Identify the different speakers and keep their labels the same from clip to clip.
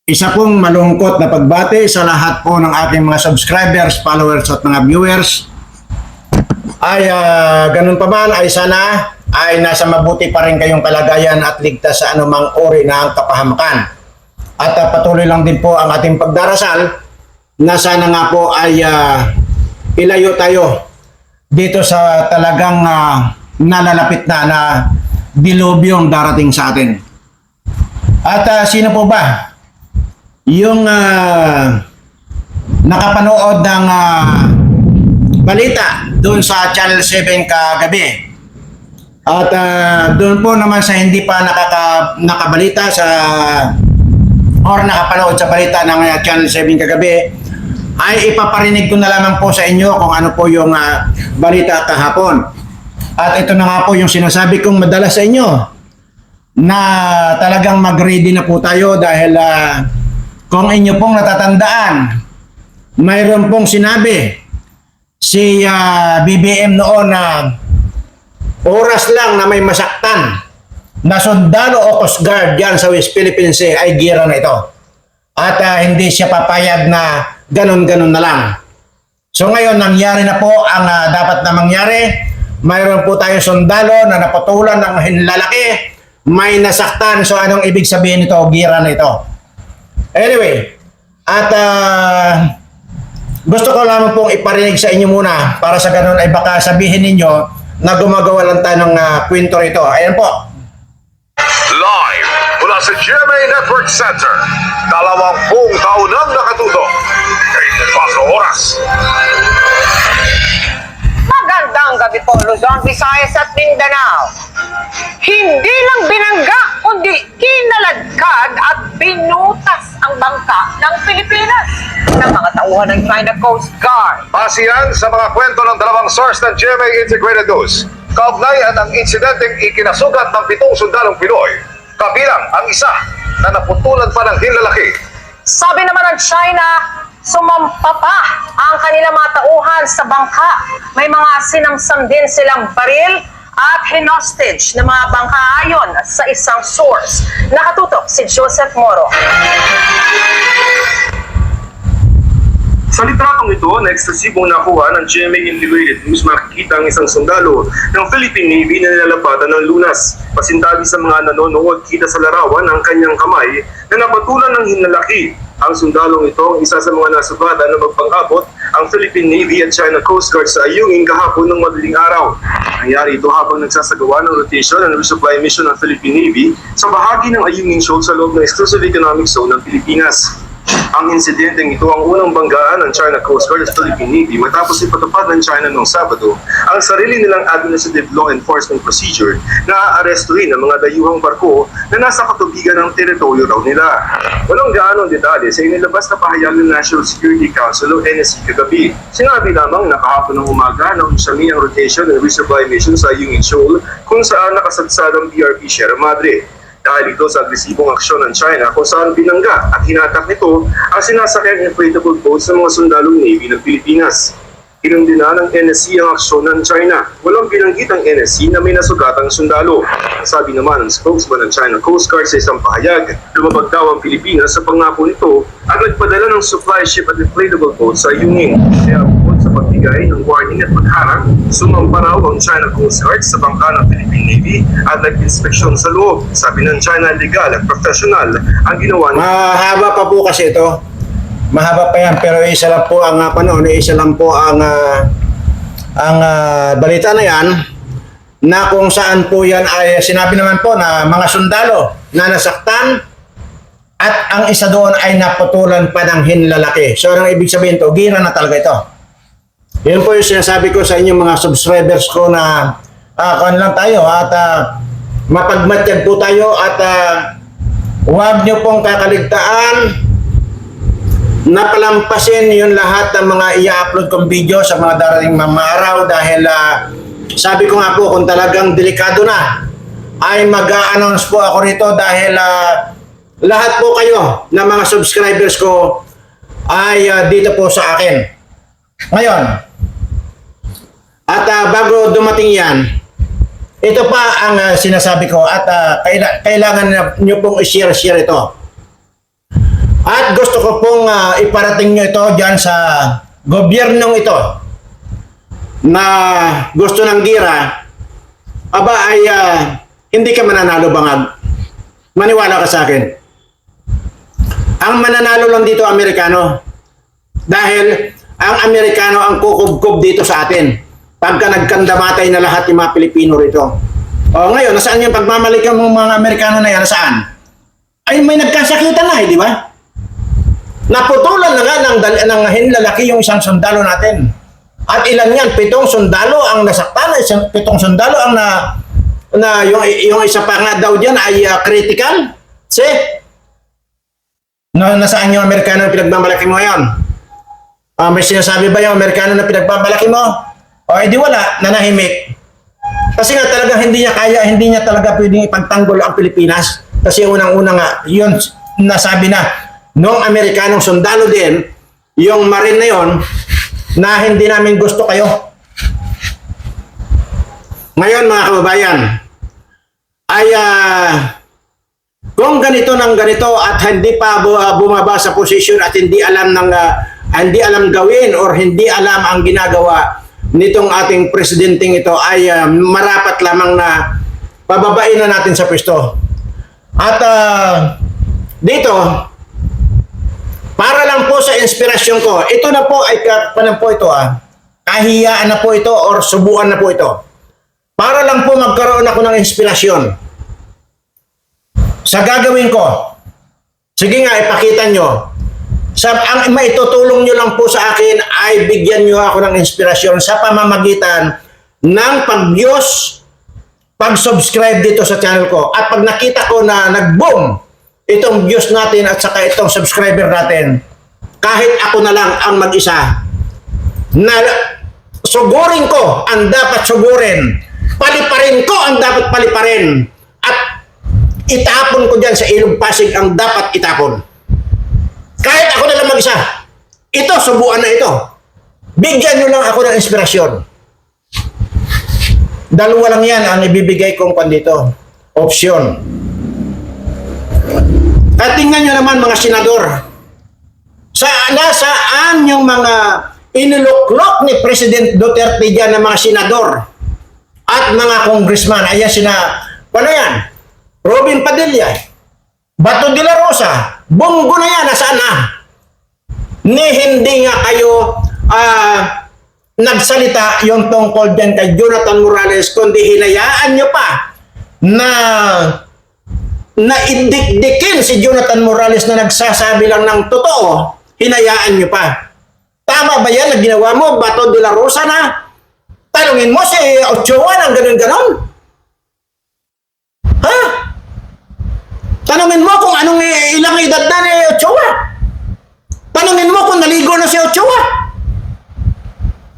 Speaker 1: Isa pong malungkot na pagbati sa lahat po ng ating mga subscribers, followers at mga viewers. Ay ganun pa man ay sana ay nasa mabuti pa rin kayong kalagayan at ligtas sa anumang uri ng kapahamakan. At patuloy lang din po ang ating pagdarasal na sana nga po ay ilayo tayo dito sa talagang nalalapit na dilubyong darating sa atin. At sino po ba yung nakapanood ng balita doon sa Channel 7 kagabi? At doon po naman sa hindi pa nakabalita sa or nakapanood sa balita ng Channel 7 kagabi, ay ipaparinig ko na lamang po sa inyo kung ano po yung balita kahapon. At ito na nga po yung sinasabi kong madalas sa inyo na talagang mag-ready na po tayo dahil kung inyo pong natatandaan, mayroon pong sinabi si BBM noon na oras lang na may masaktan na sundalo o Coast Guard dyan sa West Philippine Sea ay gira na ito. At hindi siya papayag na ganun-ganun na lang. So ngayon, nangyari na po ang dapat na mangyari. Mayroon po tayong sundalo na naputulan ng hinlalaki, may nasaktan. So anong ibig sabihin nito? Gira na ito. Anyway, at gusto ko lamang pong iparinig sa inyo muna para sa ganun ay baka sabihin ninyo na gumagawa lang tayo ng kwento rito. Ayan po.
Speaker 2: Live mula sa GMA Network Center, 20 taon nang nakatutok. 24 oras.
Speaker 3: Magandang gabi po, Luzon, Visayas at Mindanao. Hindi lang binangga, kundi kinaladkad at binutas ang bangka ng Pilipinas ng mga tauhan ng China Coast Guard.
Speaker 2: Base sa mga kwento ng dalawang source ng GMA Integrated News. Kaugnayan ang insidenteng ikinasugat ng 7 sundalong Pinoy, kabilang ang isa na naputulan pa ng hinlalaki.
Speaker 3: Sabi naman ng China, sumampa pa ang kanilang mga tauhan sa bangka. May mga sinamsam din silang baril at hinostage na mga bangka ayon sa isang source. Nakatutok si Joseph Moro.
Speaker 4: Sa litratong ito na eksklusibong nakuha ng GMA Integrated News, makikita ang isang sundalo ng Philippine Navy na nilalapatan ng lunas. Pasintabi sa mga nanonood, kita sa larawan ang kanyang kamay na napatulan ng hinlalaki. Ang sundalong ito ang isa sa mga nasugatan na magpang-abot ang Philippine Navy at China Coast Guard sa Ayungin kahapon ng madaling araw. Nangyari ito habang nagsasagawa ng rotation and resupply mission ng Philippine Navy sa bahagi ng Ayungin Shoal sa loob ng Exclusive Economic Zone ng Pilipinas. Ang insidenteng ito ang unang banggaan ng China Coast Guard at Philippine Navy matapos ipatupad ng China noong Sabado ang sarili nilang administrative law enforcement procedure na aarestuhin ang mga dayuhang barko na nasa katubigan ng teritoryo raw nila. Walang gaanong detalye sa inilabas na pahayag ng National Security Council o NSC kagabi. Sinabi lamang na kahapon ng umaga na unsami ang rotation and resupply mission sa Ayungin Shoal kung saan nakasadsad ang BRP Sierra Madre. Dahil ito sa agresibong aksyon ng China kung saan binangga at hinatak nito ang sinasakyang inflatable boats ng mga sundalong Navy ng Pilipinas. Kinundina ng NSC ang aksyon ng China. Walang binanggit ang NSC na may nasugatang sundalo. Sabi naman ng spokesman ng China Coast Guard sa isang pahayag, lumabag daw ang Pilipinas sa pangako nito at nagpadala ng supply ship at inflatable boats sa Ayungin. Kaya bukod sa pagbigay ng warning at pagharang, sumampa raw ang China Coast Guard sa bangka ng Philippine Navy at nag-inspeksyon sa loob. Sabi ng China, legal at professional ang ginawa nito.
Speaker 1: Mahaba pa po kasi ito. Mahaba pa yan, pero isa lang po ang isa lang po ang balita na yan, na kung saan po yan ay sinabi naman po na mga sundalo na nasaktan at ang isa doon ay naputulan pa ng hinlalaki. So ang ibig sabihin to, gira na talaga ito. Yun po yung sinasabi ko sa inyong mga subscribers ko na kuhan lang tayo at mapagmatyag po tayo at huwag nyo pong kakaligtaan na palampasin yung lahat ng mga i-upload kong video sa mga darating mga araw dahil sabi ko nga po kung talagang delikado na ay mag-a-announce po ako rito dahil lahat po kayo na mga subscribers ko ay dito po sa akin. Ngayon, at bago dumating yan, ito pa ang sinasabi ko at kailangan nyo pong i-share ito. At gusto ko pong iparating nyo ito dyan sa gobyernong ito na gusto ng gira, aba ay hindi ka mananalo bangag. Maniwala ka sa akin. Ang mananalo lang dito Amerikano. Dahil ang Amerikano ang kukubkob dito sa atin. Pagka nagkandamatay na lahat yung mga Pilipino rito. O ngayon, nasaan yung pagmamalikan ng mga Amerikano na yan? Nasaan? Ay may nagkasakitan na di ba? Naputulan na nga ng hinlalaki yung isang sundalo natin. At ilan yan? 7 sundalo ang nasaktan. 7 sundalo ang yung isa pa nga daw dyan ay critical. See? Nasaan yung Amerikano na pinagmamalaki mo ngayon? May sinasabi ba yung Amerikano na pinagmamalaki mo? O edi wala, nanahimik. Kasi nga talaga hindi niya kaya, hindi niya talaga pwedeng ipagtanggol ang Pilipinas. Kasi unang-una nga, yun nasabi na, noong Amerikanong sundalo din, yung Marine na yon, na hindi namin gusto kayo. Ngayon mga kababayan, ay kung ganito ng ganito at hindi pa bumaba sa posisyon at hindi alam gawin or hindi alam ang ginagawa nitong ating presidenteng ito ay marapat lamang na pababain na natin sa pwesto. At dito, para lang po sa inspirasyon ko, ito na po ay kahiyaan na po ito or subuan na po ito. Para lang po magkaroon ako ng inspirasyon sa gagawin ko. Sige nga, ipakita nyo. Ang maitutulong nyo lang po sa akin ay bigyan nyo ako ng inspirasyon sa pamamagitan ng pag-views, pag-subscribe dito sa channel ko. At pag nakita ko na nag-boom itong views natin at saka itong subscriber natin, kahit ako na lang ang mag-isa, na sugurin ko ang dapat sugurin, paliparin ko ang dapat paliparin, at itapon ko dyan sa ilog Pasig ang dapat itapon. Kahit ako na lang mag-isa, ito, subuan na ito. Bigyan nyo lang ako ng inspirasyon. Dalawa lang yan ang ibibigay kong pandito. Option. At tingnan nyo naman mga senador. Nasaan yung mga iniluklok ni President Duterte dyan ng mga senador at mga congressman? Ayan paano yan? Robin Padilla, Bato de la Rosa, Bongo na yan, nasaan na? Hindi nga kayo nagsalita yung tungkol dyan kay Jonathan Morales, kundi hinayaan nyo pa na idikdikin si Jonathan Morales na nagsasabi lang ng totoo, hinayaan nyo pa. Tama ba yan na ginawa mo, Bato de la Rosa na? Tanungin mo si Ochoa ng ganun-ganon? Ha? Tanungin mo kung anong ilang edad na ni Ochoa. Tanungin mo kung naligo na si Ochoa.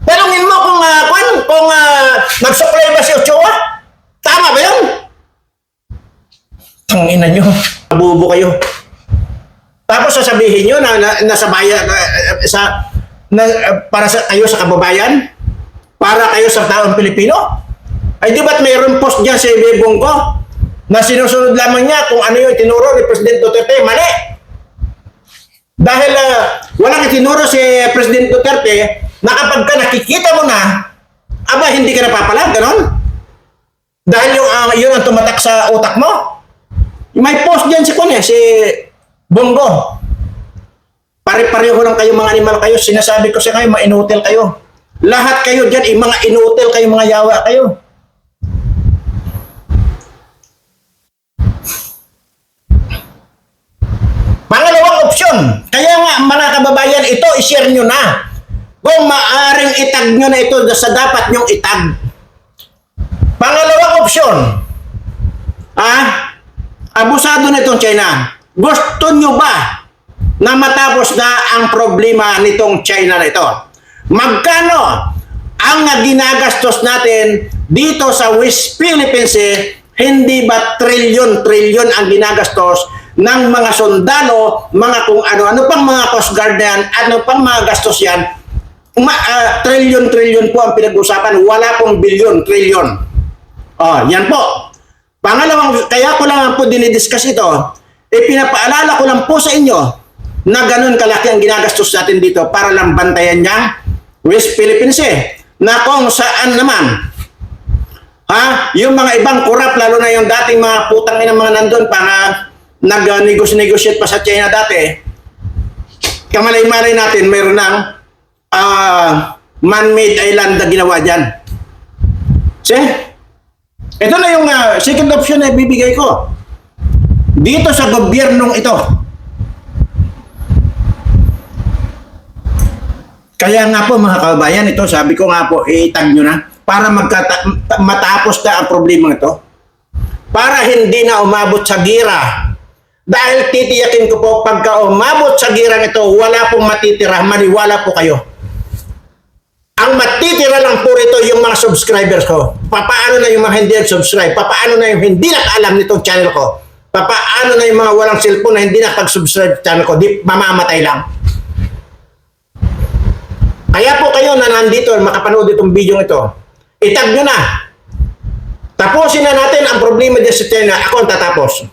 Speaker 1: Tanungin mo kung nagsuklay ba si Ochoa. Tama ba yun? Tangina nyo. Nabubo kayo. Tapos sasabihin nyo na nasa bayan, para sa kayo sa kababayan, para kayo sa taong Pilipino. Ay di ba't mayroon post dyan si Bebong ko na sinusunod lamang niya kung ano yung itinuro ni President Duterte? Mali! Dahil walang itinuro si President Duterte na kapag ka nakikita mo na, aba hindi ka napapalag, ganon? Dahil yun ang tumatak sa utak mo. May post dyan si Bongo. Pare-pareho lang kayo, mga animal kayo. Sinasabi ko sa kayo, ma-inutil kayo. Lahat kayo dyan, mga inutil kayo, mga yawa kayo. Pangalawang opsyon, kaya nga mga kababayan, ito i-share nyo na. Kung maaring itag nyo na ito sa dapat nyong itag. Pangalawang opsyon, abusado na itong China. Gusto nyo ba na matapos na ang problema nitong China na ito? Magkano ang ginagastos natin dito sa West Philippines? Hindi ba trilyon ang ginagastos ng mga sundalo, mga kung ano pang mga Coast Guard yan, ano pang mga gastos yan? Trilyon po ang pinag-usapan, wala pong bilyon, trilyon. Yan po. Pangalawang, kaya ko lang po dinidiscuss ito, pinapaalala ko lang po sa inyo na ganun kalaki ang ginagastos natin dito para lang bantayan niyang West Philippines na kung saan naman yung mga ibang kurap, lalo na yung dating mga putang ina mga nandun pa na nag-negotiate pa sa China dati, kamalay-malay natin mayroon ng man-made island na ginawa dyan. Ito na yung second option na bibigay ko dito sa gobyernong ito. Kaya nga po mga kababayan, ito sabi ko nga po, itag nyo na para matapos na ang problema ito. Para hindi na umabot sa gira. Dahil titiyakin ko po, pagka umabot sa girang ito, wala pong matitira, maniwala po kayo. Ang matitira lang po rito yung mga subscribers ko. Papaano na yung mga hindi subscribe? Papaano na yung hindi nakaalam nitong channel ko? Papaano na yung mga walang cellphone na hindi nakapag-subscribe sa channel ko? Di mamamatay lang. Kaya po kayo na nandito, makapanood itong video ito, itag nyo na. Tapusin na natin ang problema dyan sa China. Ako ang tatapos.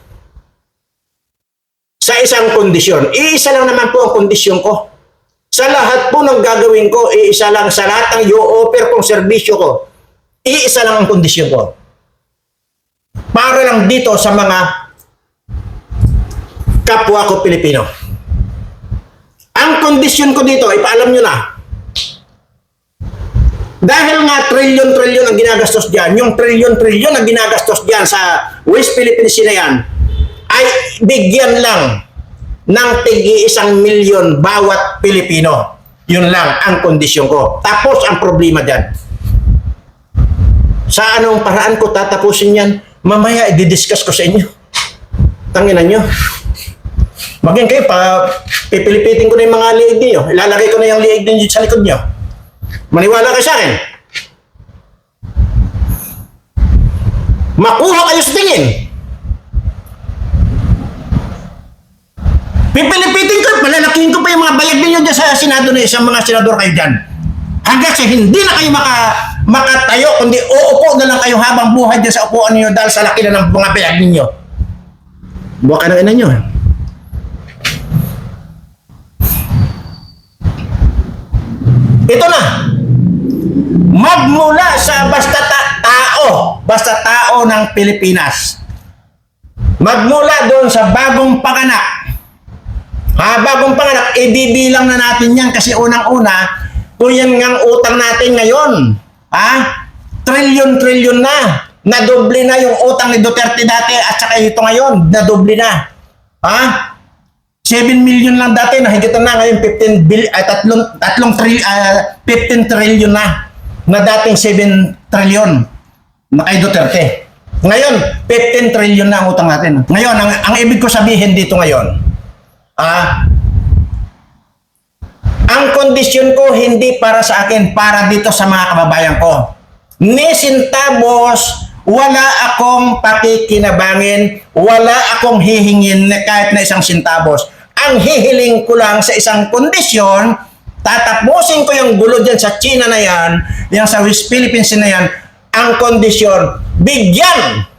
Speaker 1: Sa isang kondisyon. Iisa lang naman po ang kondisyon ko. Sa lahat po ng gagawin ko, iisa lang. Sa lahat ng i-offer kong serbisyo ko, iisa lang ang kondisyon ko. Para lang dito sa mga kapwa ko Pilipino. Ang kondisyon ko dito, ipaalam nyo na. Dahil nga trilyon-trilyon ang ginagastos dyan, yung trilyon-trilyon ang ginagastos dyan sa West Philippines na yan, ay bigyan lang ng tig-1 milyon bawat Pilipino. Yun lang ang kondisyon ko. Tapos ang problema dyan. Sa anong paraan ko tatapusin yan? Mamaya i-discuss ko sa inyo. Tanginan nyo. Maging kayo, pipilipitin ko na yung mga liig niyo. Ilalagay ko na yung liig niyo sa likod niyo. Maniwala kayo sa akin. Makuha kayo sa tingin. Pipilipitin ko, malalakihin ko pa yung mga bayag ninyo dyan sa Senado na isang mga senador kayo dyan. Hanggang sa hindi na kayo makatayo, kundi uupo na lang kayo habang buhay dyan sa upuan ninyo dahil sa laki na ng mga bayag ninyo. Buwa ka ng ina nyo. Ito na. Magmula sa basta tao ng Pilipinas. Magmula doon sa bagong panganak. Bagong panganak, ibibilang na natin yan kasi unang-una, kung yan ngang utang natin ngayon, trilyon-trilyon na. Nadoble na yung utang ni Duterte dati at saka ito ngayon, nadoble na. 7 million lang dati, nahigit na ngayon 15 trillion na dating 7 trillion na kay Duterte. Ngayon, 15 trillion na ang utang natin. Ngayon, ang ibig ko sabihin dito ngayon, ang kondisyon ko hindi para sa akin, para dito sa mga kababayan ko. Ni centavos, wala akong pakikinabangin, wala akong hihingin kahit na isang centavos. Ang hihiling ko lang sa isang kondisyon, tatapusin ko yung gulo dyan sa China na yan, yung sa West Philippines na yan, ang kondisyon, bigyan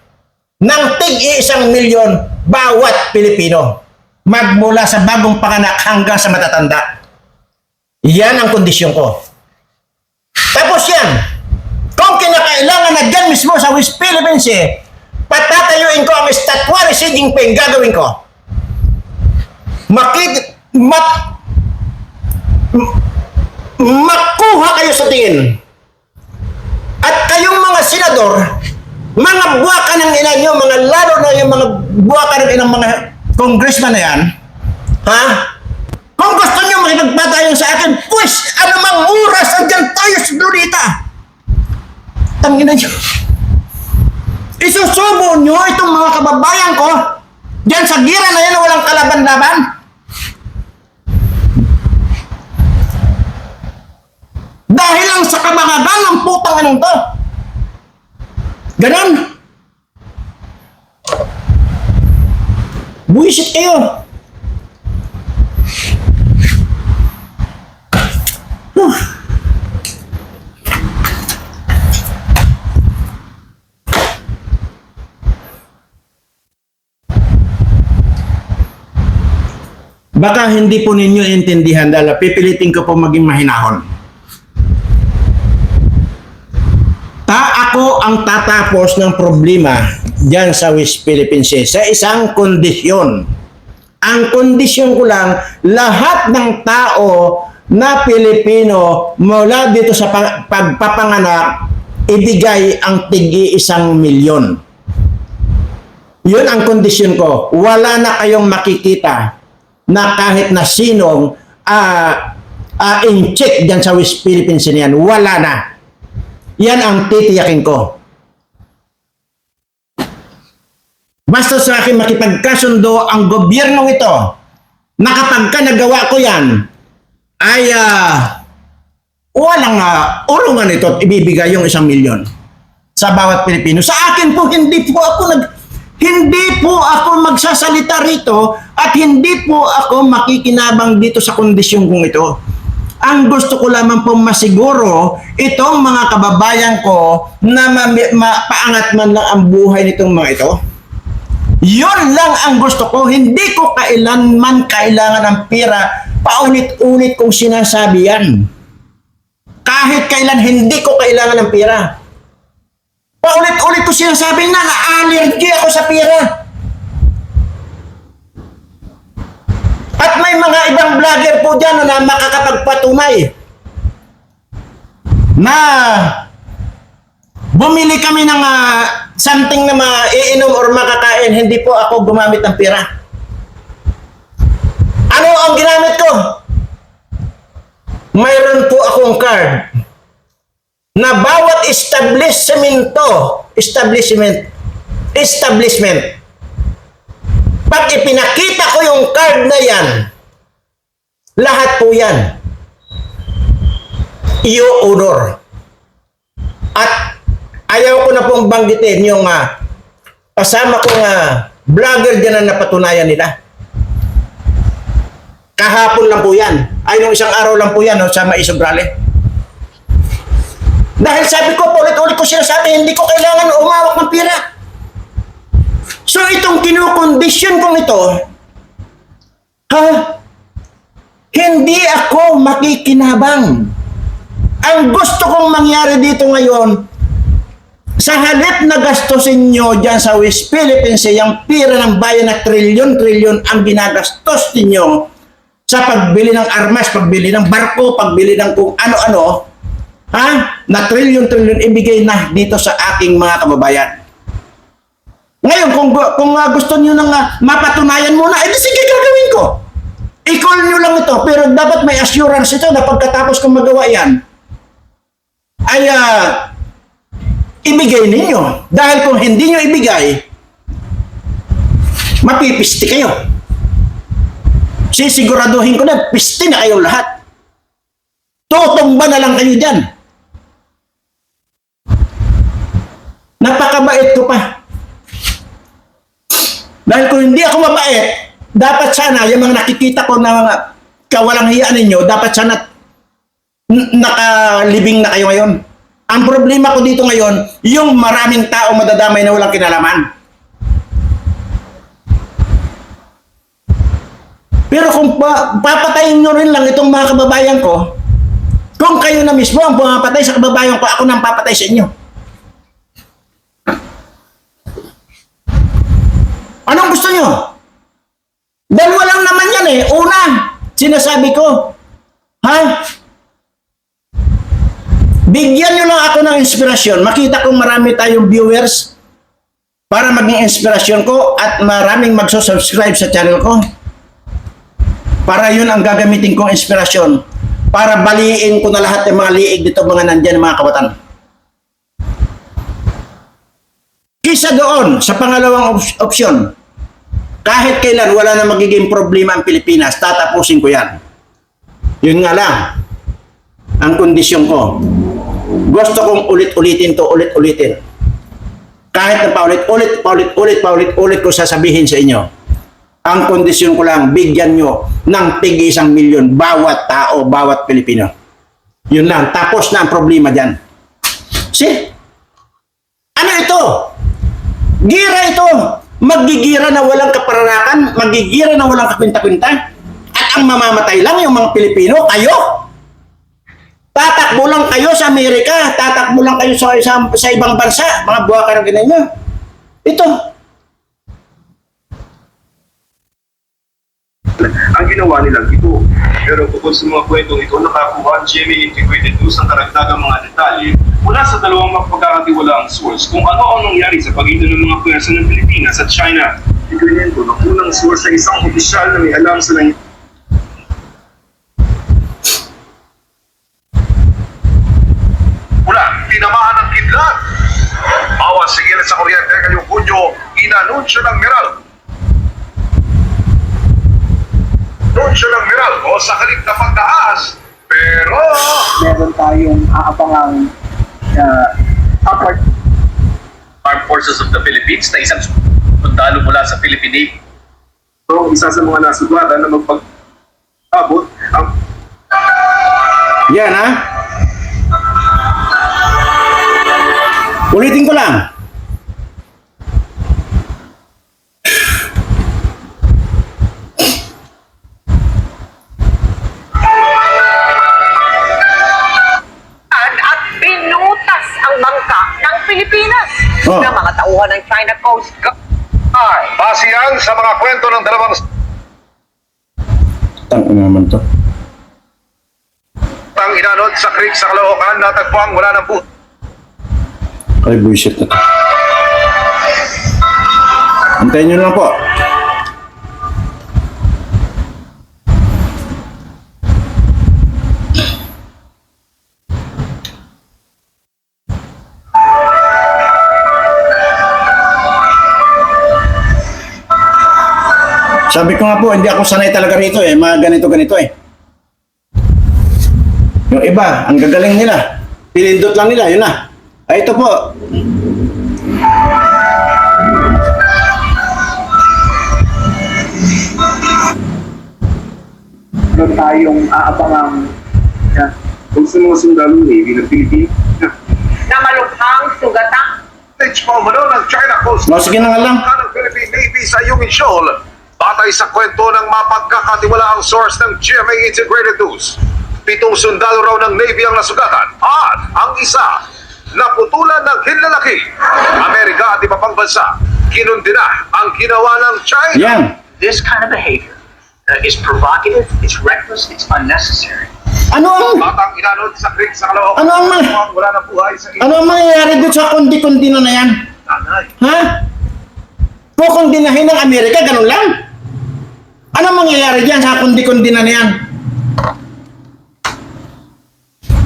Speaker 1: ng tig-1 milyon bawat Pilipino. Magmula sa bagong panganak hanggang sa matatanda. Yan ang kondisyon ko. Tapos yan, kung kinakailangan na dyan mismo sa West Philippines, patatayuin ko ang estatwa ni Xi Jinping, gagawin ko. Makuha kayo sa tingin. At kayong mga senador, mga buwaka ng ina nyo, mga lalo na yung mga buwaka ng inang mga congressman na yan, kung gusto nyo makipagbatayan sa akin, pues, anumang oras, andyan tayo sa Lunita. Tangina nyo. Isusubo nyo itong mga kababayan ko, dyan sa gira na yan, walang kalaban-laban. Dahil lang sa kabangagan ng putang anong to. Ganon. Buisit kayo. Baka hindi po ninyo intindihan dahil pipilitin ko po maging mahinahon. Ako ang tatapos ng problema dyan sa West Philippine Sea sa isang kondisyon. Ang kondisyon ko lang, lahat ng tao na Pilipino mula dito sa pagpapanganak, ibigay ang tig-1,000,000. Yun ang kondisyon ko. Wala na kayong makikita na kahit na sinong in-check dyan sa West Philippine Sea yan. Wala na. Yan ang titiyakin ko. Basta sa akin makipagkasundo ang gobyerno ito na kapag ka nagawa ko yan, ay walang urungan ito at ibibigay yung 1,000,000 sa bawat Pilipino. Sa akin po, hindi po ako magsasalita rito at hindi po ako makikinabang dito sa kondisyon kong ito. Ang gusto ko lamang pong masiguro itong mga kababayan ko na mapaangat man lang ang buhay nitong mga ito. Yun lang ang gusto ko. Hindi ko kailanman kailangan ng pera. Paulit-ulit kong sinasabi yan. Kahit kailan hindi ko kailangan ng pera. Paulit-ulit ko sinasabi na allergy ako sa pera. At may mga ibang vlogger po dyan na makakapagpatunay na bumili kami ng something na maiinom or makakain, hindi po ako gumamit ng pera. Ano ang ginamit ko? Mayroon po akong card na bawat establishment, pag ipinakita ko yung card na yan, lahat po yan i-honor. At ayaw ko na pong banggitin yung kasama kong vlogger dyan na napatunayan nila. Kahapon lang po yan. Ay, nung isang araw lang po yan sa Maisog Rally. Dahil sabi ko, ulit-ulit ko sinasabi, hindi ko kailangan umawak ng pera. So itong kinukondisyon kong ito, hindi ako makikinabang. Ang gusto kong mangyari dito ngayon, sa halip na gastusin nyo dyan sa West Philippine Sea, yung pira ng bayan na trilyon-trilyon ang ginagastos ninyo sa pagbili ng armas, pagbili ng barko, pagbili ng kung ano-ano, na trilyon-trilyon ibigay na dito sa aking mga kababayan. Ngayon, kung gusto nyo nang mapatunayan muna, edi sige, gagawin ko. I-call nyo lang ito, pero dapat may assurance ito na pagkatapos kong magawa yan, ay ibigay ninyo. Dahil kung hindi nyo ibigay, mapipisti kayo. Sisiguraduhin ko na, pisti na kayo lahat. Tutumba na lang kayo dyan. Napakabait ko pa. Dahil kung hindi ako mabait, dapat sana yung mga nakikita ko na mga kawalang hiyaan ninyo, dapat sana nakalibing na kayo ngayon. Ang problema ko dito ngayon, yung maraming tao madadamay na walang kinalaman. Pero kung papatayin nyo rin lang itong mga kababayan ko, kung kayo na mismo ang pumapatay sa kababayan ko, ako nang papatay sa inyo. Anong gusto nyo? Dalawa lang naman yan eh. Una, sinasabi ko, bigyan nyo lang ako ng inspirasyon. Makita kong marami tayong viewers para maging inspirasyon ko at maraming magsusubscribe sa channel ko. Para yun ang gagamitin kong inspirasyon. Para baliin ko na lahat ng mga liig dito, mga nandyan, mga kabatan. Kisa doon, sa pangalawang opsyon, kahit kailan wala na magiging problema ang Pilipinas, tatapusin ko yan. Yun nga lang, ang kondisyon ko. Gusto kong ulit-ulitin to, ulit-ulitin. Kahit na paulit-ulit ko sasabihin sa inyo, ang kondisyon ko lang, bigyan nyo ng tig-1,000,000 bawat tao, bawat Pilipino. Yun lang, tapos na ang problema dyan. See? Ano ito? Gira ito. Magigira na walang kapararakan, magigira na walang kapinta-kwinta. ang mamamatay lang yung mga Pilipino, kayo. Tatakbo lang kayo sa Amerika, tatakbo lang kayo sa ibang bansa, mga buwaka na ganyan nyo. Ito.
Speaker 4: Ang ginawa nilang ito. Pero bukod sa mga kwentong ito, nakakuha ang GMA Integrated News ng karagdagang mga detalye mula sa dalawang mapagkakatiwalaang source kung ano ang nangyari sa pagitan ng mga pwersa ng Pilipinas at China. Ikwento ng unang source ay isang opisyal na may alam sa nangyari.
Speaker 2: Tinamaan ng kidlat. Bawas sigil sa kuryente ngayong Hunyo, inanunsyo ng Meral. Anunsyo ng Meral o sa kalit na pagtaas. Pero
Speaker 5: meron tayong aabangang upward
Speaker 6: Armed Forces of the Philippines na isang sundalo mula sa Philippine Navy.
Speaker 4: So, isa sa mga nasugatan na magpag-abot ang
Speaker 1: Yan ha. Ulitin ko lang.
Speaker 3: At pinutas ang bangka ng Pilipinas
Speaker 1: Oh.
Speaker 3: ng mga tauhan ng China Coast Guard.
Speaker 2: base yan sa mga kwento ng dalawang
Speaker 1: Tangin naman to.
Speaker 2: ang inanod sa creek sa Caloocan natagpuan wala ng buhay.
Speaker 1: Ay, bullshit na to. Antayin nyo lang po. Sabi ko nga po, hindi ako sanay talaga rito eh. Mga ganito-ganito eh. Yung iba, ang gagaling nila. Pilindot lang nila, yun na. Ay, ito po.
Speaker 5: meron tayong aabangang
Speaker 4: kung sa mga sundalo Navy ng Pilipinas.
Speaker 3: Na malubhang sugatan.
Speaker 2: Pumano ng China Coast
Speaker 1: No, sige na nga lang.
Speaker 2: ng Philippine Navy sa Yungin Shoal. Batay sa kwento ng mapagkakatiwalaang source ng GMA Integrated News. 7 sundalo raw ng Navy ang nasugatan at ang isa naputulan ng hinlalaki. Amerika at iba pang bansa. Kinundi na ang ginawa ng China.
Speaker 1: Yan.
Speaker 6: This kind of behavior is provocative, it's reckless, it's unnecessary.
Speaker 1: Ano ang...
Speaker 2: Batang inanod sa creek sa Caloocan.
Speaker 1: Ano ang mga-
Speaker 2: natagpuan wala ng buhay sa
Speaker 1: Ano ang mangyayari doon sa kundi-kundi na yan?
Speaker 2: nanay.
Speaker 1: Ha? Kukundinahin ng Amerika, ganun lang? Ano ang mangyayari dyan sa kundi-kundi na yan?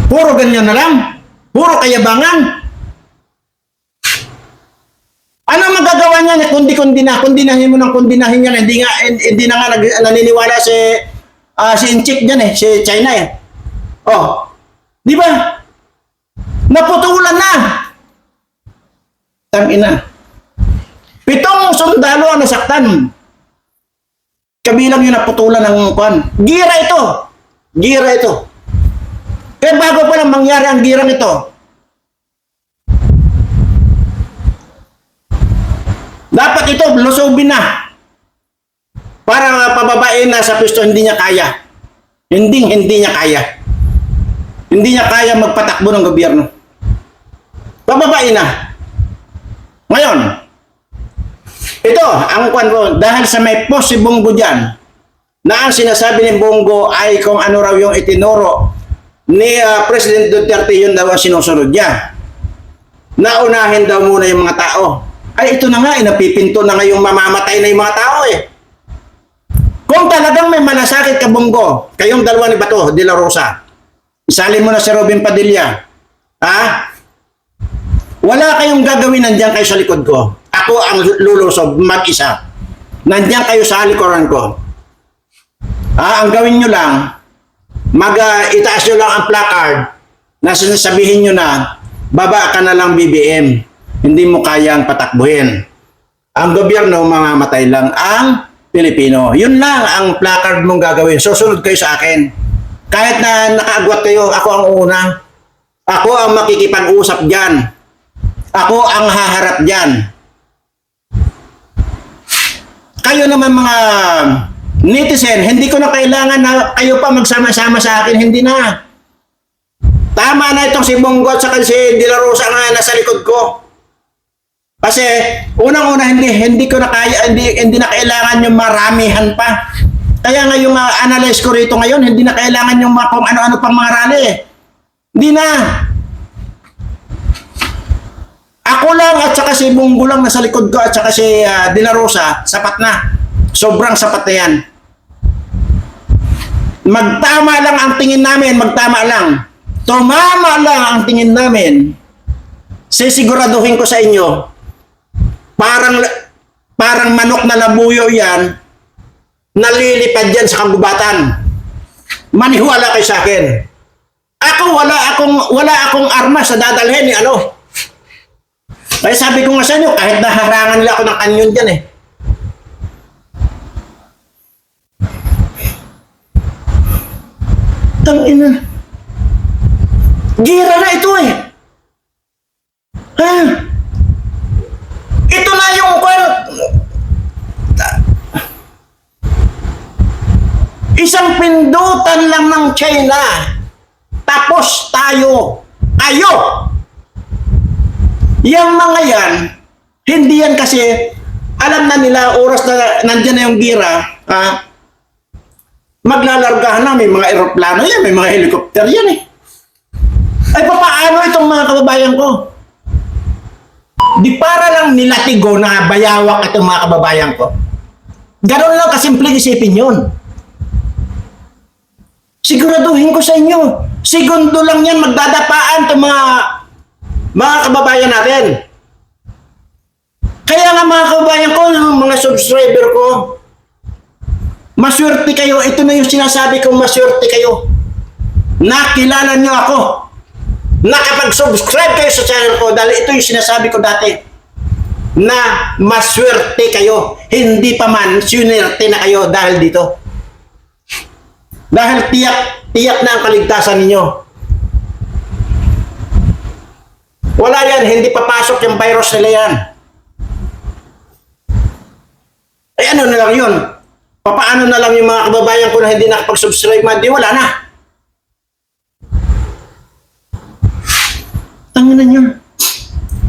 Speaker 1: Puro ganyan na lang? Puro kayabangan? Ano ang magagawa niya na kundi-kundi na? Kundinahin mo ng kundinahin yan. Hindi na nga naniniwala si Inchik dyan eh, si China eh. Oh, di ba? Naputulan na. Tangina. 7 sundalo ang nasaktan. Kabilang yung naputulan ng kwan. Gira ito. Gira ito. Kaya bago pa lang mangyari ang girang ito, dapat ito lusobin na. Para pababain na sa pwesto, hindi niya kaya. Hindi niya kaya. Hindi niya kaya magpatakbo ng gobyerno. Pababain na. Ngayon, ito, ang kwan ko, dahil sa may post si Bongo dyan, na ang sinasabi ni Bongo ay kung ano raw yung itinuro ni President Duterte, yun daw ang sinusunod niya. Naunahin daw muna yung mga tao. Ay, ito na nga, napipinto na nga yung mamamatay na yung mga tao eh. Kung talagang may malasakit ka, Bongo, kayong dalawa ni Bato de la Rosa, isalin mo na si Robin Padilla. Ha? Wala kayong gagawin, nandiyan kayo sa likod ko. Ako ang lulusob, mag-isa. Nandiyan kayo sa likuran ko. Ang gawin nyo lang, itaas nyo lang ang placard na sinasabihin nyo na, baba ka na lang BBM. Hindi mo kayang patakbuhin. Ang gobyerno, mamamatay lang ang Pilipino. Yun lang ang placard mong gagawin. Susunod kayo sa akin. Kahit na nakaagwat kayo, ako ang una. Ako ang makikipag-usap dyan. Ako ang haharap dyan. Kayo naman mga netizen, hindi ko na kailangan na kayo pa magsama-sama sa akin, hindi na. Tama na itong si Bongo at saka si De La Rosa nga nasa likod ko. Kasi unang-una hindi ko na kaya, hindi na kailangan yung maramihan pa. Kaya nga yung analyze ko rito ngayon, hindi na kailangan yung kung ano-ano pang mga rally. Hindi na. Ako lang at saka si Bongo lang nasa likod ko at saka si De La Rosa, sapat na. Sobrang sapat na yan. Magtama lang ang tingin namin, magtama lang. Tumama lang ang tingin namin. Sisiguraduhin ko sa inyo, parang manok na labuyo yan, nalilipad yan sa kagubatan. Maniwala kayo sa akin. Ako wala akong armas na dadalhin ano. Kaya sabi ko nga sa inyo, kahit naharangan nila ako ng kanyon dyan eh. Tangina. Gira na ito eh. Ha? Ito na yung isang pindutan lang ng China. Tapos tayo. Kayo. Yang mga yan, hindi yan kasi alam na nila oras na nandyan na yung gira, maglalargahan na, may mga eroplano yan, may mga helicopter yan eh. Ay papaano itong mga kababayan ko? Di para lang nilatigo na bayawak itong mga kababayan ko. Ganon lang kasimple isipin yun. Siguraduhin ko sa inyo, segundo lang yan magdadapaan itong mga kababayan natin. Kaya nga mga kababayan ko, mga subscriber ko, maswerte kayo. Ito na yung sinasabi kong maswerte kayo. Nakilala nyo ako. Nakapag-subscribe kayo sa channel ko dahil ito yung sinasabi ko dati. Na maswerte kayo. Hindi pa man, sunerte na kayo dahil dito. Dahil tiyak na ang kaligtasan ninyo. Wala yan, hindi papasok yung virus nila yan. Ay ano na lang yun? Papaano na lang yung mga kababayan ko na hindi nakapag-subscribe man, di wala na. Tanginan nyo.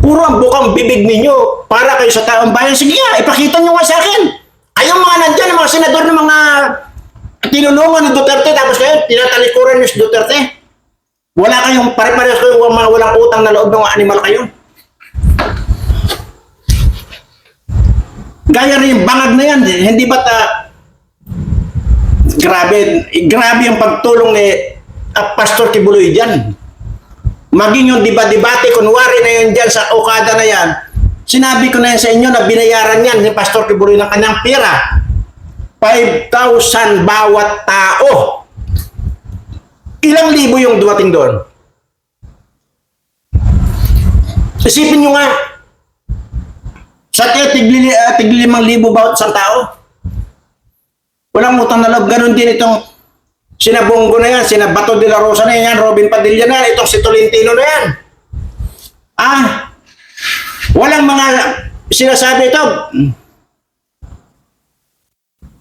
Speaker 1: Puro ang bukang bibig ninyo para kayo sa taong bayan. Sige nga, ipakita nyo nga sa akin. Ayong mga nandyan, mga senador ng mga tinulungan ng Duterte, tapos kayo, tinatalikuran nyo si Duterte. Wala kayong pare-pares kayo, mga walang utang na loob ng animal kayo. Gaya rin yung bangag na yan, hindi ba't grabe yung pagtulong ni Pastor Kibuloy dyan. Maging yung debate, kunwari na yun dyan sa Okada na yan, sinabi ko na yan sa inyo na binayaran yan ni Pastor Kibuloy ng kanyang pera. 5,000 bawat tao. Ilang libo yung dumating doon? Isipin nyo nga, sa tigli 5,000 bawat isang tao. Walang utang na loob. Ganon din itong sina Bongo na yan, sina Bato de la Rosa na yan, Robin Padilla na yan, itong si Tolentino na yan. Walang mga sinasabi ito.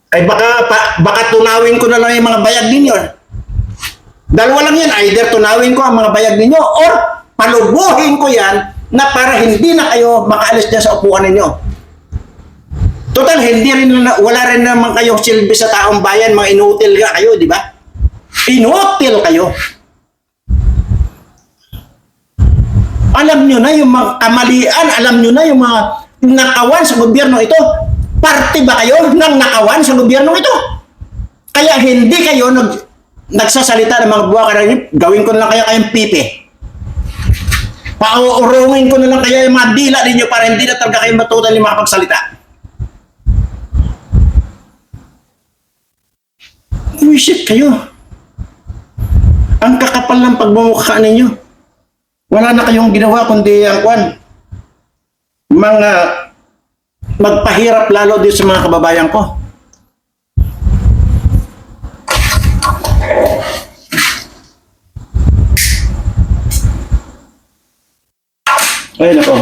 Speaker 1: Ay baka tunawin ko na lang yung mga bayag ninyo. Dalawa lang yan, either tunawin ko ang mga bayag ninyo or palubuhin ko yan na para hindi na kayo makaalis dyan sa upuan ninyo. Total, wala rin naman kayo silbi sa taong bayan, mga inutil ka kayo, di ba? Inutil kayo. Alam nyo na yung mga kamalian, alam nyo na yung mga nakawan sa gobyerno ito. Parte ba kayo ng nakawan sa gobyerno ito? Kaya hindi kayo nagsasalita ng mga buwa karang gawin ko na lang kaya kayong pipi. Pauurungin ko na lang kaya yung mga dila ninyo para hindi na talaga kayo matutal yung mga pagsalita. Buisit kayo. Ang kakapal ng pagbumukha ninyo. Wala na kayong ginawa kundi ang mga magpahirap lalo din sa mga kababayan ko. Ay, nako.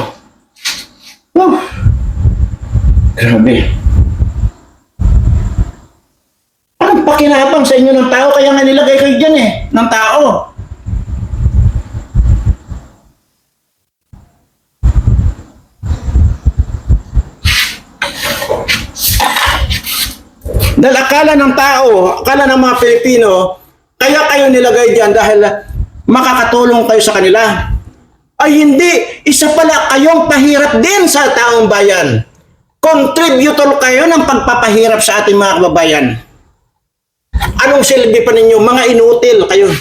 Speaker 1: Grabe. makinabang sa inyo ng tao, kaya nga nilagay kayo dyan eh, ng tao. Dahil akala ng tao, akala ng mga Pilipino, kaya kayo nilagay dyan dahil makakatulong kayo sa kanila. Ay hindi, isa pala kayong pahirap din sa taong bayan. Contributor kayo ng pagpapahirap sa ating mga kababayan. Anong silbi pa ninyo? Mga inutil kayo.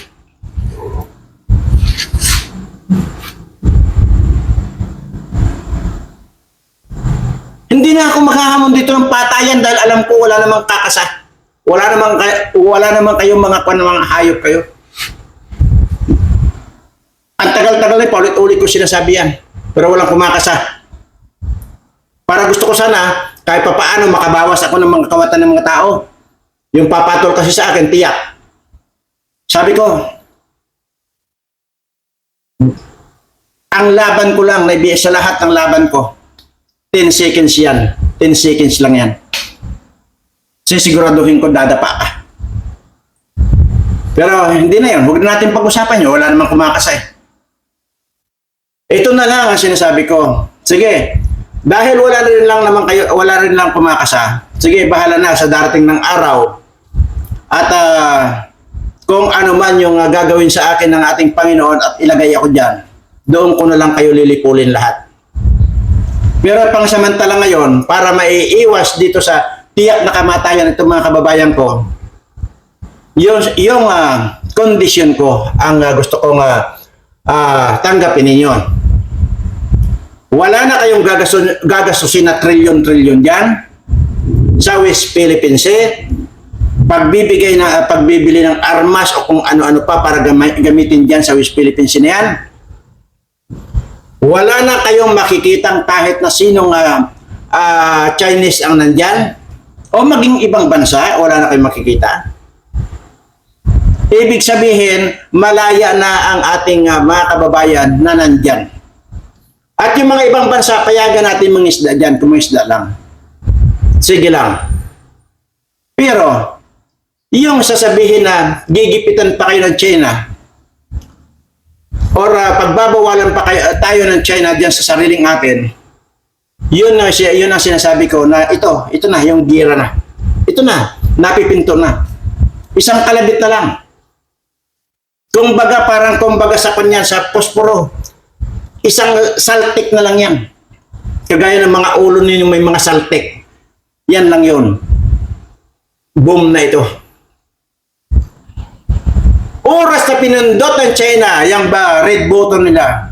Speaker 1: Hindi na ako maghahamon dito ng patayan dahil alam ko wala namang kakasa. Wala namang kayong mga hayop kayo. Ang tagal-tagal na paulit-ulit ko sinasabi yan. Pero walang kumakasa. Para gusto ko sana, kahit pa paano makabawas ako ng mga kawatan ng mga tao. Yung papatol kasi sa akin, tiyak. Sabi ko, ang laban ko lang, sa lahat ng laban ko, 10 seconds yan. 10 seconds lang yan. Sisiguraduhin ko dadapa ka. Pero hindi na yun. Huwag na natin pag-usapan yun. Wala namang kumakasa eh. Ito na lang ang sinasabi ko. Sige, dahil wala rin lang kumakasa, sige, bahala na sa darating ng araw. At kung ano man yung gagawin sa akin ng ating Panginoon at ilagay ako dyan, doon ko na lang kayo lilipulin lahat. Pero pangsamantala ngayon, para maiiwas dito sa tiyak na kamatayan itong mga kababayan ko, yung kondisyon ko ang gusto kong tanggapin ninyo. Wala na kayong gagastusin na trilyon-trilyon dyan sa West Philippine Sea, pagbibili ng armas o kung ano-ano pa para gamitin dyan sa West Philippine Sea na yan. Wala na kayong makikitang kahit na sinong Chinese ang nandyan o maging ibang bansa, wala na kayong makikita. Ibig sabihin, malaya na ang ating mga kababayan na nandyan. At yung mga ibang bansa, payagan natin mga isda dyan, kung mga isda lang. Sige lang. Pero, yung sasabihin na gigipitan pa kayo ng China, or pagbabawalan pa tayo ng China dyan sa sariling atin, yun ang sinasabi ko na ito na, yung gira na. Ito na, napipinto na. Isang kalabit na lang. Kumbaga sa kanya sa posporo, isang saltik na lang yan. Kagaya ng mga ulo ninyo may mga saltik. Yan lang yun. Boom na ito. Oras na pinindot ng China, yung red button nila,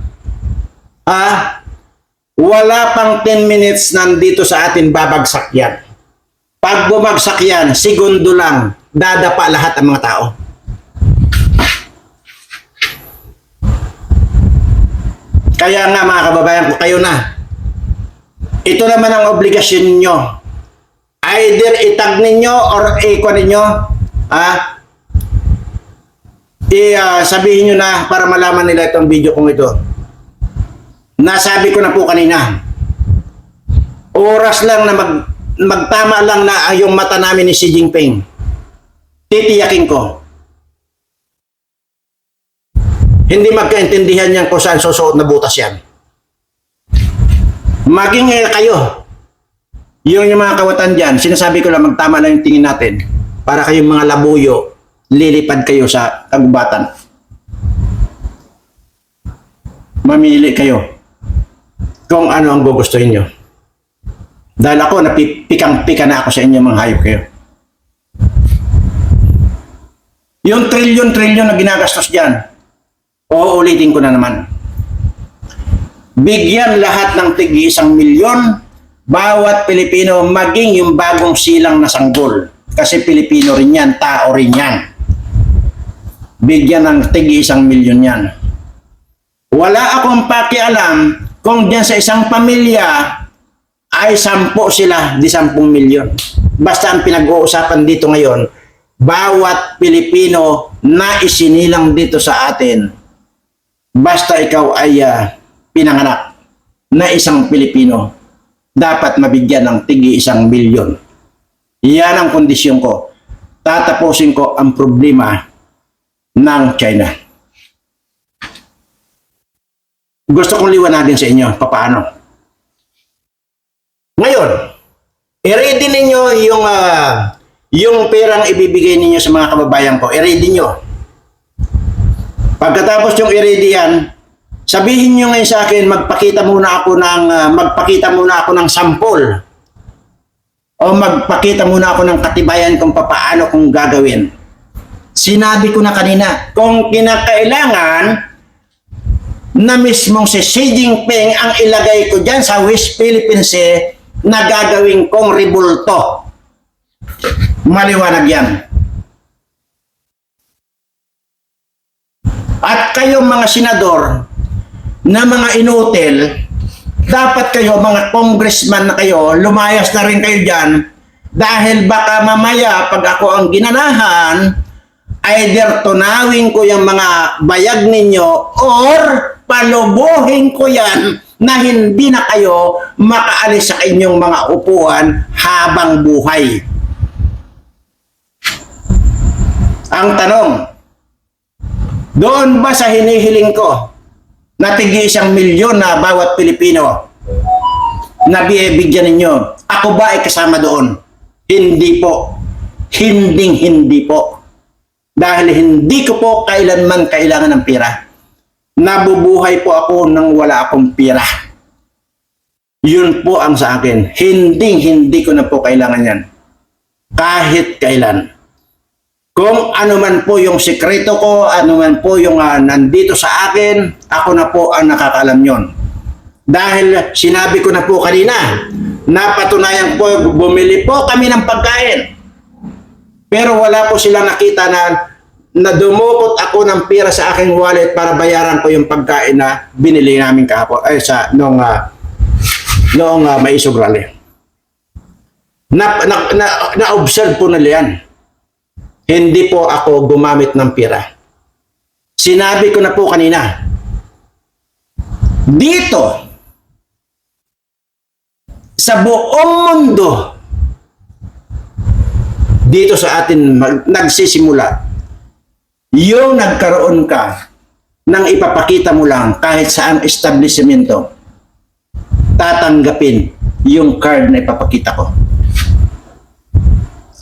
Speaker 1: wala pang 10 minutes nandito sa atin babagsak yan. Pag bumagsak yan, segundo lang, dadapa lahat ang mga tao. Kaya nga mga kababayan ko, kayo na. Ito naman ang obligasyon ninyo. Either itag ninyo or ikon ninyo, sabihin nyo na para malaman nila itong video kong ito. Nasabi ko na po kanina, oras lang na magtama lang na yung mata namin ni Xi Jinping. Titiyakin ko. Hindi magkaintindihan niyan kung saan susuot na butas yan. Maging kayo, yung mga kawatan dyan, sinasabi ko lang magtama lang yung tingin natin para kayong mga labuyo, lilipad kayo sa kagubatan. Mamili kayo kung ano ang gugustuhin nyo. Dahil ako, napipikang-pika na ako sa inyo mga hayop kayo. Yung trilyon-trilyon na ginagastos dyan, uulitin ko na naman. Bigyan lahat ng tig 1 milyon bawat Pilipino, maging yung bagong silang na sanggol. Kasi Pilipino rin yan, tao rin yan. Bigyan ng tig 1 milyon yan. Wala akong pakialam kung dyan sa isang pamilya ay 10 sila, di 10 milyon. Basta ang pinag-uusapan dito ngayon, bawat Pilipino na isinilang dito sa atin, basta ikaw ay pinanganak na isang Pilipino, dapat mabigyan ng tig 1 milyon. Yan ang kondisyon ko. tatapusin ko ang problema ng China. Gusto kong liwanagin sa inyo papaano. Ngayon, i-ready ninyo yung perang ibibigay ninyo sa mga kababayan ko. I-ready nyo. Pagkatapos yung i-ready yan, sabihin nyo ngayon sa akin, magpakita muna ako ng sample. O magpakita muna ako ng katibayan kung paano kung gagawin. Sinabi ko na kanina, kung kinakailangan na mismong si Xi Jinping ang ilagay ko dyan sa West Philippine Sea na gagawin kong ribulto. Maliwanag yan. At kayo mga senador na mga inutil, dapat kayo mga congressman na kayo, lumayas na rin kayo dyan dahil baka mamaya pag ako ang ginanahan, either tunawin ko yung mga bayag ninyo or palubuhin ko yan na hindi na kayo makaalis sa inyong mga upuan habang buhay. Ang tanong, doon ba sa hinihiling ko na tig 1 milyon na bawat Pilipino na bibigyan ninyo, ako ba ay kasama doon? Hindi po. Hindi po. Dahil hindi ko po kailanman kailangan ng pera. Nabubuhay po ako nang wala akong pera. Yun po ang sa akin. Hindi ko na po kailangan yan. Kahit kailan. Kung ano man po yung sikreto ko, ano man po yung nandito sa akin, ako na po ang nakakalam yon. Dahil sinabi ko na po kanina, napatunayan po, bumili po kami ng pagkain. Pero wala po silang nakita na dumukot ako ng pera sa aking wallet para bayaran ko yung pagkain na binili namin kahapon noong Maisog Rally. Na-observe po nila yan. Hindi po ako gumamit ng pera. Sinabi ko na po kanina, dito sa buong mundo, dito sa atin nagsisimula yung nagkaroon ka ng ipapakita mo lang kahit saang establishmento, tatanggapin yung card na ipapakita ko.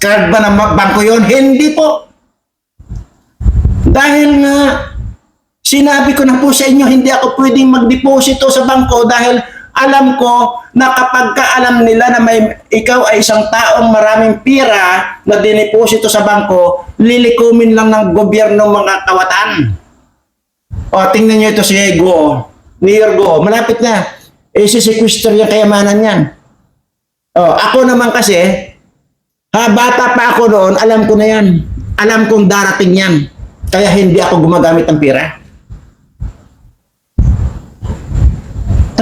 Speaker 1: Card ba ng bangko yun? Hindi po. Dahil nga sinabi ko na po sa inyo, hindi ako pwedeng magdeposito sa bangko dahil alam ko na kapag alam nila na ikaw ay isang taong maraming pera na dineposito sa bangko, lilikumin lang ng gobyerno mga kawatan. O, tingnan nyo ito si Go. Mayor Go, malapit na. Isisequester yung kayamanan yan. O, ako naman kasi, bata pa ako noon, alam ko na yan. Alam kong darating yan. Kaya hindi ako gumagamit ng pera.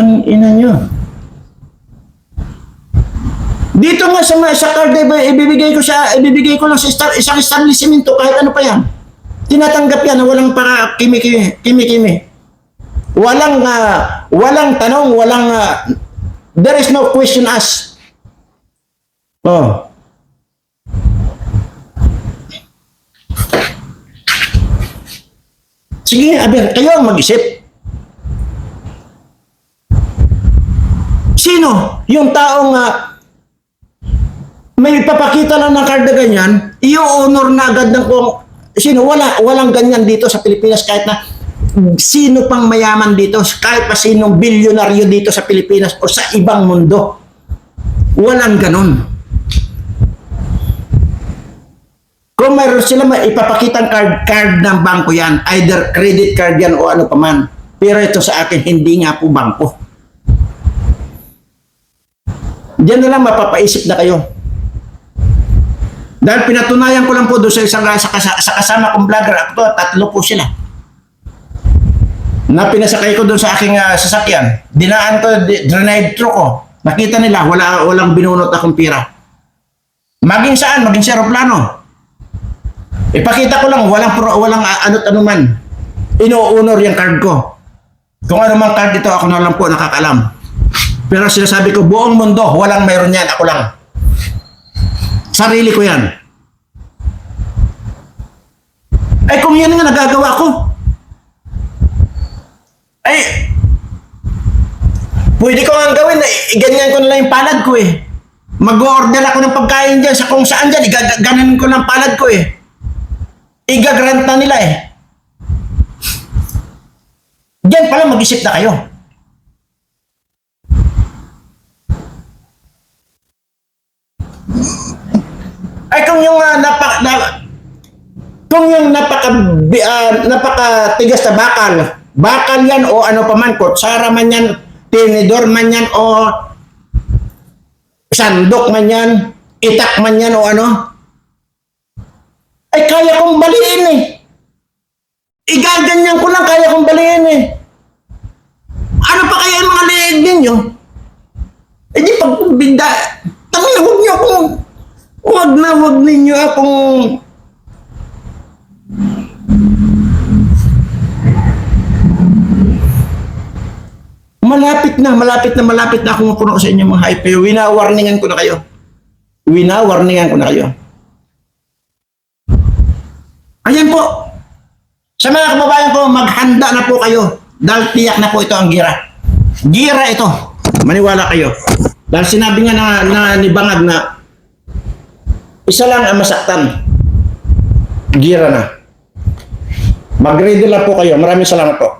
Speaker 1: Ina nyo. Dito nga sa card ibibigay ko lang sa isang establishmento kahit ano pa yan. Tinatanggap yan na walang para kimi-kimi. Walang tanong, there is no question asked. Oh. Sige, aber, kayo ang mag-isip. Sino? Yung taong may papakita lang ng card na ganyan, i-honor na agad ng kung sino? Walang ganyan dito sa Pilipinas kahit na sino pang mayaman dito, kahit pa sinong bilyonaryo dito sa Pilipinas o sa ibang mundo. Walang ganon. Kung mayroon sila ipapakitang card ng bangko yan, either credit card yan o ano paman. Pero ito sa akin, hindi nga po bangko. Diyan na lang mapapaisip na kayo. Dahil pinatunayan ko lang po doon sa kasama kong vlogger, tatlo po sila. Na pinasakay ko doon sa aking sasakyan. Dinaan ko, drive-thru ko. Nakita nila, walang binunot akong pira. Maging saan, maging sa aeroplano. Ipakita ko lang, walang ano't-ano man. Ino-honor yung card ko. Kung ano mang card ito, ako na lang po nakakalam. Pero sinasabi ko, buong mundo, walang mayroon yan, ako lang. Sarili ko yan. Ay kung yun nga nagagawa ko, ay pwede ko nga gawin na ganyan ko na lang yung palad ko eh. Mag-order ako ng pagkain dyan sa kung saan dyan, ganun ko ng palad ko eh. Igagrant na nila eh. Diyan pala mag-isip na kayo. Ay kung yung napakatigas na bakal yan o ano pa man, kutsara man yan, tinidor man yan o sandok man yan, itak man yan o ano, ay kaya kong baliin eh. Igaganyan ko lang, kaya kong baliin eh. Ano pa kaya yung mga leeg ninyo? Eh di pag bigda, tangina, huwag ninyo akong malapit na akong puno sa inyo mga hype. Wina-warningan ko na kayo. Ayan po. Sa mga kababayan ko, maghanda na po kayo. Dahil tiyak na po ito ang gira. Gira ito. Maniwala kayo. Dahil sinabi nga na ni Bangag na isa lang ang masaktan. Gira na. Mag-ready lang po kayo. Maraming salamat po.